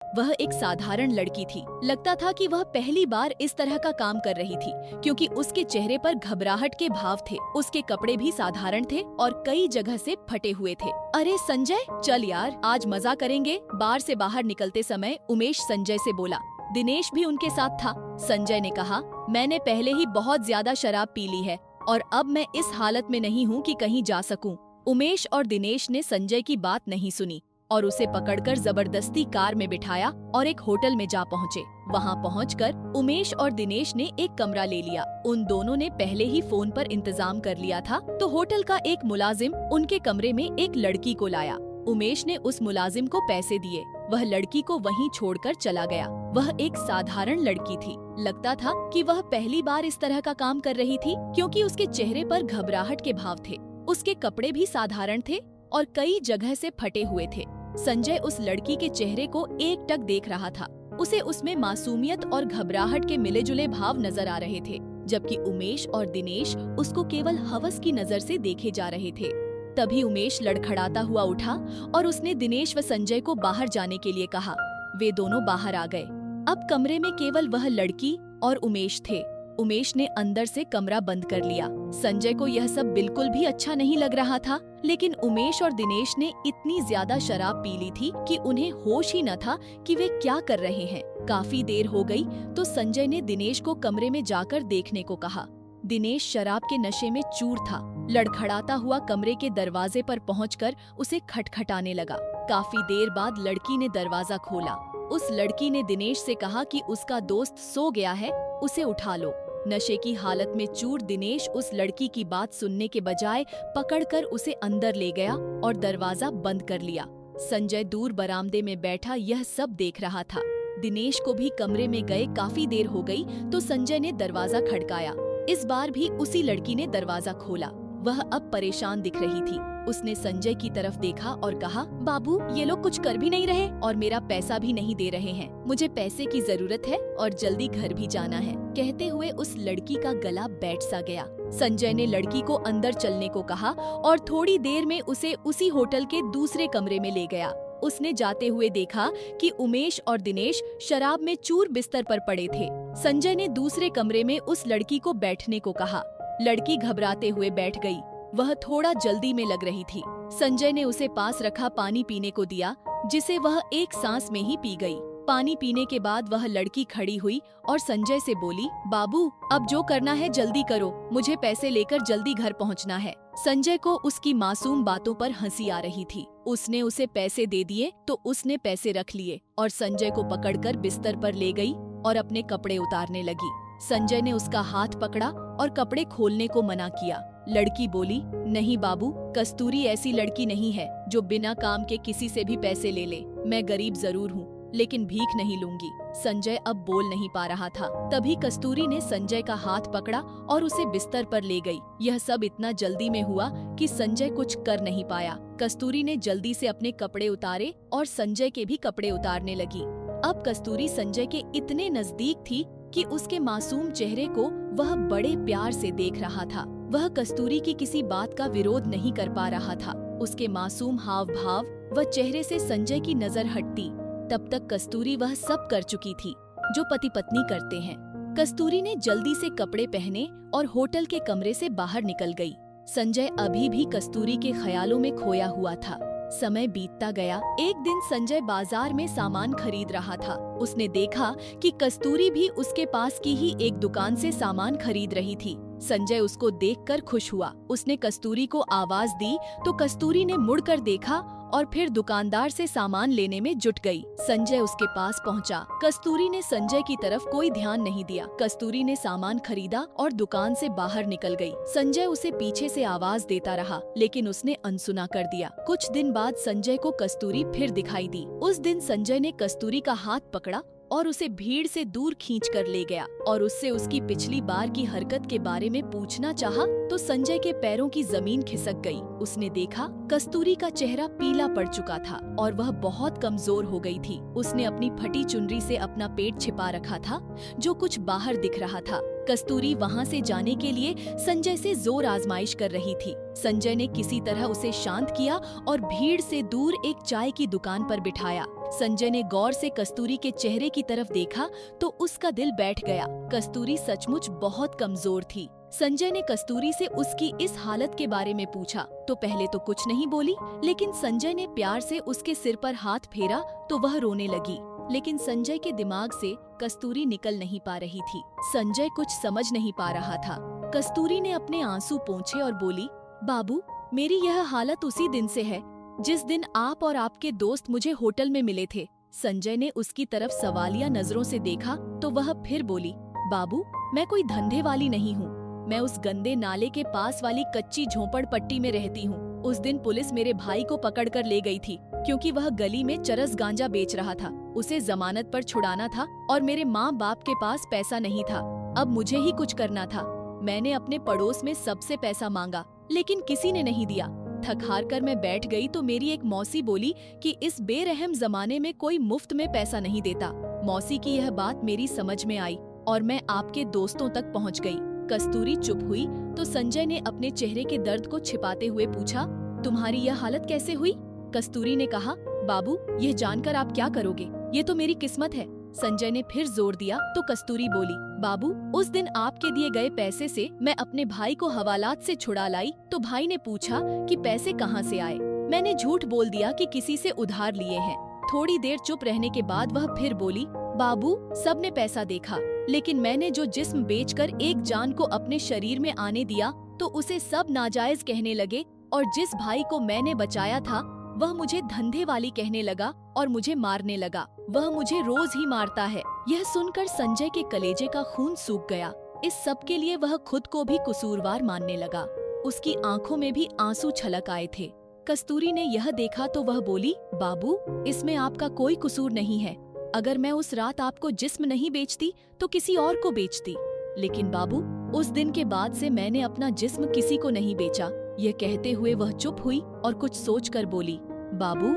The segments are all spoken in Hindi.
वह एक साधारण लड़की थी। लगता था कि वह पहली बार इस तरह का काम कर रही थी, क्योंकि उसके चेहरे पर घबराहट के भाव थे। उसके कपड़े भी साधारण थे और कई जगह से फटे हुए थे। अरे संजय, चल यार, आज मजा करेंगे। बार से बाहर निकलते समय उमेश संजय से बोला। दिनेश भी उनके साथ था। संजय ने कहा, मैंने पहले ही बहुत ज्यादा शराब पी ली है और अब मैं इस हालत में नहीं हूँ कि कहीं जा सकूं। उमेश और दिनेश ने संजय की बात नहीं सुनी और उसे पकड़कर जबरदस्ती कार में बिठाया और एक होटल में जा पहुँचे। वहाँ पहुँचकर उमेश और दिनेश ने एक कमरा ले लिया। उन दोनों ने पहले ही फोन पर इंतजाम कर लिया था, तो होटल का एक मुलाजिम उनके कमरे में एक लड़की को लाया। उमेश ने उस मुलाजिम को पैसे दिए। वह लड़की को वहीं छोड़कर चला गया। वह एक साधारण लड़की थी। लगता था कि वह पहली बार इस तरह का काम कर रही थी, क्योंकि उसके चेहरे पर घबराहट के भाव थे। उसके कपड़े भी साधारण थे और कई जगह से फटे हुए थे। संजय उस लड़की के चेहरे को एकटक देख रहा था। उसे उसमें मासूमियत और घबराहट के मिले जुले भाव नजर आ रहे थे, जबकि उमेश और दिनेश उसको केवल हवस की नजर से देखे जा रहे थे। तभी उमेश लड़खड़ाता हुआ उठा और उसने दिनेश व संजय को बाहर जाने के लिए कहा। वे दोनों बाहर आ गए। अब कमरे में केवल वह लड़की और उमेश थे। उमेश ने अंदर से कमरा बंद कर लिया। संजय को यह सब बिल्कुल भी अच्छा नहीं लग रहा था, लेकिन उमेश और दिनेश ने इतनी ज्यादा शराब पी ली थी कि उन्हें होश ही न था कि वे क्या कर रहे हैं। काफी देर हो गई तो संजय ने दिनेश को कमरे में जाकर देखने को कहा। दिनेश शराब के नशे में चूर था। लड़खड़ाता हुआ कमरे के दरवाजे पर पहुंचकर उसे खटखटाने लगा। काफी देर बाद लड़की ने दरवाजा खोला। उस लड़की ने दिनेश से कहा कि उसका दोस्त सो गया है, उसे उठा लो। नशे की हालत में चूर दिनेश उस लड़की की बात सुनने के बजाय पकड़कर उसे अंदर ले गया और दरवाजा बंद कर लिया। संजय दूर बरामदे में बैठा यह सब देख रहा था। दिनेश को भी कमरे में गए काफी देर हो गई तो संजय ने दरवाजा खड़काया। इस बार भी उसी लड़की ने दरवाजा खोला। वह अब परेशान दिख रही थी। उसने संजय की तरफ देखा और कहा, बाबू, ये लोग कुछ कर भी नहीं रहे और मेरा पैसा भी नहीं दे रहे हैं। मुझे पैसे की जरूरत है और जल्दी घर भी जाना है। कहते हुए उस लड़की का गला बैठ सा गया। संजय ने लड़की को अंदर चलने को कहा और थोड़ी देर में उसे उसी होटल के दूसरे कमरे में ले गया। उसने जाते हुए देखा कि उमेश और दिनेश शराब में चूर बिस्तर पर पड़े थे। संजय ने दूसरे कमरे में उस लड़की को बैठने को कहा। लड़की घबराते हुए बैठ गई। वह थोड़ा जल्दी में लग रही थी। संजय ने उसे पास रखा पानी पीने को दिया, जिसे वह एक सांस में ही पी गई। पानी पीने के बाद वह लड़की खड़ी हुई और संजय से बोली, बाबू, अब जो करना है जल्दी करो, मुझे पैसे लेकर जल्दी घर पहुंचना है। संजय को उसकी मासूम बातों पर हंसी आ रही थी। उसने उसे पैसे दे दिए तो उसने पैसे रख लिए और संजय को पकड़कर बिस्तर पर ले गई और अपने कपड़े उतारने लगी। संजय ने उसका हाथ पकड़ा और कपड़े खोलने को मना किया। लड़की बोली, नहीं बाबू, कस्तूरी ऐसी लड़की नहीं है जो बिना काम के किसी से भी पैसे ले ले। मैं गरीब जरूर हूँ, लेकिन भीख नहीं लूंगी। संजय अब बोल नहीं पा रहा था। तभी कस्तूरी ने संजय का हाथ पकड़ा और उसे बिस्तर पर ले गई। यह सब इतना जल्दी में हुआ कि संजय कुछ कर नहीं पाया। कस्तूरी ने जल्दी से अपने कपड़े उतारे और संजय के भी कपड़े उतारने लगी। अब कस्तूरी संजय के इतने नजदीक थी कि उसके मासूम चेहरे को वह बड़े प्यार से देख रहा था। वह कस्तूरी की किसी बात का विरोध नहीं कर पा रहा था। उसके मासूम हाव भाव व चेहरे से संजय की नजर हटती। तब तक कस्तूरी वह सब कर चुकी थी जो पति पत्नी करते हैं। कस्तूरी ने जल्दी से कपड़े पहने और होटल के कमरे से बाहर निकल गई। संजय अभी भी कस्तूरी के ख्यालों में खोया हुआ था। समय बीतता गया। एक दिन संजय बाजार में सामान खरीद रहा था। उसने देखा कि कस्तूरी भी उसके पास की ही एक दुकान से सामान खरीद रही थी। संजय उसको देखकर खुश हुआ। उसने कस्तूरी को आवाज दी तो कस्तूरी ने मुड़कर देखा और फिर दुकानदार से सामान लेने में जुट गई। संजय उसके पास पहुंचा। कस्तूरी ने संजय की तरफ कोई ध्यान नहीं दिया। कस्तूरी ने सामान खरीदा और दुकान से बाहर निकल गई। संजय उसे पीछे से आवाज देता रहा, लेकिन उसने अनसुना कर दिया। कुछ दिन बाद संजय को कस्तूरी फिर दिखाई दी। उस दिन संजय ने कस्तूरी का हाथ पकड़ा और उसे भीड़ से दूर खींचकर ले गया और उससे उसकी पिछली बार की हरकत के बारे में पूछना चाहा तो संजय के पैरों की जमीन खिसक गई। उसने देखा कस्तूरी का चेहरा पीला पड़ चुका था और वह बहुत कमजोर हो गई थी। उसने अपनी फटी चुनरी से अपना पेट छिपा रखा था, जो कुछ बाहर दिख रहा था। कस्तूरी वहाँ से जाने के लिए संजय से जोर आजमाइश कर रही थी। संजय ने किसी तरह उसे शांत किया और भीड़ से दूर एक चाय की दुकान पर बिठाया। संजय ने गौर से कस्तूरी के चेहरे की तरफ देखा तो उसका दिल बैठ गया। कस्तूरी सचमुच बहुत कमजोर थी। संजय ने कस्तूरी से उसकी इस हालत के बारे में पूछा तो पहले तो कुछ नहीं बोली, लेकिन संजय ने प्यार से उसके सिर पर हाथ फेरा तो वह रोने लगी। लेकिन संजय के दिमाग से कस्तूरी निकल नहीं पा रही थी। संजय कुछ समझ नहीं पा रहा था। कस्तूरी ने अपने आंसू पोंछे और बोली, बाबू, मेरी यह हालत उसी दिन से है जिस दिन आप और आपके दोस्त मुझे होटल में मिले थे। संजय ने उसकी तरफ सवालिया नजरों से देखा तो वह फिर बोली, बाबू, मैं कोई धंधे वाली नहीं हूँ। मैं उस गंदे नाले के पास वाली कच्ची झोपड़पट्टी में रहती हूँ। उस दिन पुलिस मेरे भाई को पकड़कर ले गई थी क्योंकि वह गली में चरस गांजा बेच रहा था। उसे जमानत पर छुड़ाना था और मेरे माँ बाप के पास पैसा नहीं था। अब मुझे ही कुछ करना था। मैंने अपने पड़ोस में सबसे पैसा मांगा लेकिन किसी ने नहीं दिया। थक हार कर मैं बैठ गई तो मेरी एक मौसी बोली कि इस बेरहम जमाने में कोई मुफ्त में पैसा नहीं देता। मौसी की यह बात मेरी समझ में आई और मैं आपके दोस्तों तक पहुंच गई। कस्तूरी चुप हुई तो संजय ने अपने चेहरे के दर्द को छिपाते हुए पूछा, तुम्हारी यह हालत कैसे हुई? कस्तूरी ने कहा, बाबू, यह जानकर आप क्या करोगे? ये तो मेरी किस्मत है। संजय ने फिर जोर दिया तो कस्तूरी बोली, बाबू, उस दिन आपके दिए गए पैसे से मैं अपने भाई को हवालात से छुड़ा लाई तो भाई ने पूछा कि पैसे कहाँ से आए। मैंने झूठ बोल दिया कि किसी से उधार लिए हैं। थोड़ी देर चुप रहने के बाद वह फिर बोली, बाबू, सबने पैसा देखा लेकिन मैंने जो जिस्म बेचकर एक जान को अपने शरीर में आने दिया तो उसे सब नाजायज कहने लगे और जिस भाई को मैंने बचाया था वह मुझे धंधे वाली कहने लगा और मुझे मारने लगा। वह मुझे रोज ही मारता है। यह सुनकर संजय के कलेजे का खून सूख गया। इस सब के लिए वह खुद को भी कसूरवार मानने लगा। उसकी आंखों में भी आंसू छलक आए थे। कस्तूरी ने यह देखा तो वह बोली, बाबू, इसमें आपका कोई कसूर नहीं है। अगर मैं उस रात आपको जिस्म नहीं बेचती तो किसी और को बेचती। लेकिन बाबू, उस दिन के बाद से मैंने अपना जिस्म किसी को नहीं बेचा। यह कहते हुए वह चुप हुई और कुछ सोचकर बोली, बाबू,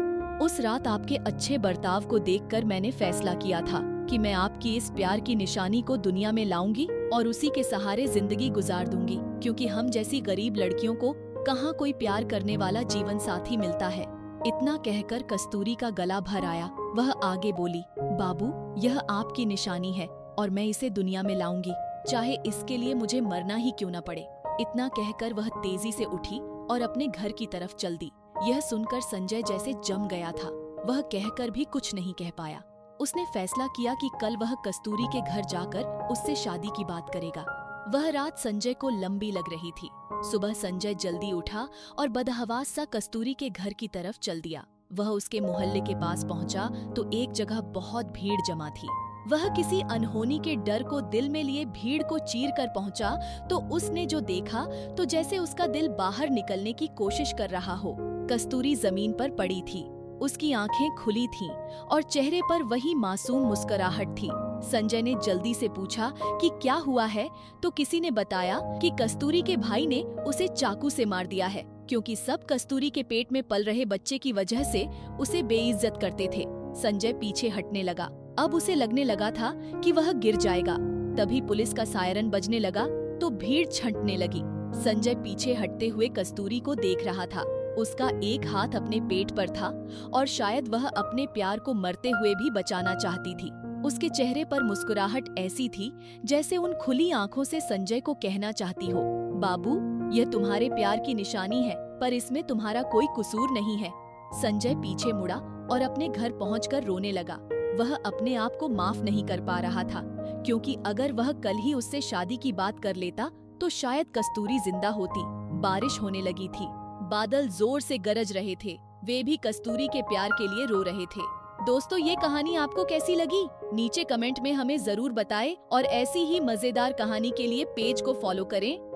उस रात आपके अच्छे बर्ताव को देखकर मैंने फैसला किया था कि मैं आपकी इस प्यार की निशानी को दुनिया में लाऊंगी और उसी के सहारे जिंदगी गुजार दूंगी, क्योंकि हम जैसी गरीब लड़कियों को कहाँ कोई प्यार करने वाला जीवन साथी मिलता है। इतना कहकर कस्तूरी का गला भर आया। वह आगे बोली, बाबू, यह आपकी निशानी है और मैं इसे दुनिया में लाऊंगी, चाहे इसके लिए मुझे मरना ही क्यों न पड़े। इतना कहकर वह तेजी से उठी और अपने घर की तरफ चल दी। यह सुनकर संजय जैसे जम गया था। वह कहकर भी कुछ नहीं कह पाया। उसने फैसला किया कि कल वह कस्तूरी के घर जाकर उससे शादी की बात करेगा। वह रात संजय को लंबी लग रही थी। सुबह संजय जल्दी उठा और बदहवास सा कस्तूरी के घर की तरफ चल दिया। वह उसके मोहल्ले के पास पहुंचा तो एक जगह बहुत भीड़ जमा थी। वह किसी अनहोनी के डर को दिल में लिए भीड़ को चीर कर पहुंचा तो उसने जो देखा तो जैसे उसका दिल बाहर निकलने की कोशिश कर रहा हो। कस्तूरी जमीन पर पड़ी थी। उसकी आंखें खुली थीं और चेहरे पर वही मासूम मुस्कुराहट थी। संजय ने जल्दी से पूछा कि क्या हुआ है तो किसी ने बताया कि कस्तूरी के भाई ने उसे चाकू से मार दिया है, क्योंकि सब कस्तूरी के पेट में पल रहे बच्चे की वजह से उसे बेइज्जत करते थे। संजय पीछे हटने लगा। अब उसे लगने लगा था कि वह गिर जाएगा। तभी पुलिस का सायरन बजने लगा तो भीड़ छंटने लगी। संजय पीछे हटते हुए कस्तूरी को देख रहा था। उसका एक हाथ अपने पेट पर था और शायद वह अपने प्यार को मरते हुए भी बचाना चाहती थी। उसके चेहरे पर मुस्कुराहट ऐसी थी जैसे उन खुली आंखों से संजय को कहना चाहती हो, बाबू, यह तुम्हारे प्यार की निशानी है पर इसमें तुम्हारा कोई कसूर नहीं है। संजय पीछे मुड़ा और अपने घर पहुंचकर रोने लगा। वह अपने आप को माफ नहीं कर पा रहा था, क्योंकि अगर वह कल ही उससे शादी की बात कर लेता तो शायद कस्तूरी जिंदा होती। बारिश होने लगी थी। बादल जोर से गरज रहे थे। वे भी कस्तूरी के प्यार के लिए रो रहे थे। दोस्तों, ये कहानी आपको कैसी लगी? नीचे कमेंट में हमें जरूर बताएं और ऐसी ही मजेदार कहानी के लिए पेज को फॉलो करें।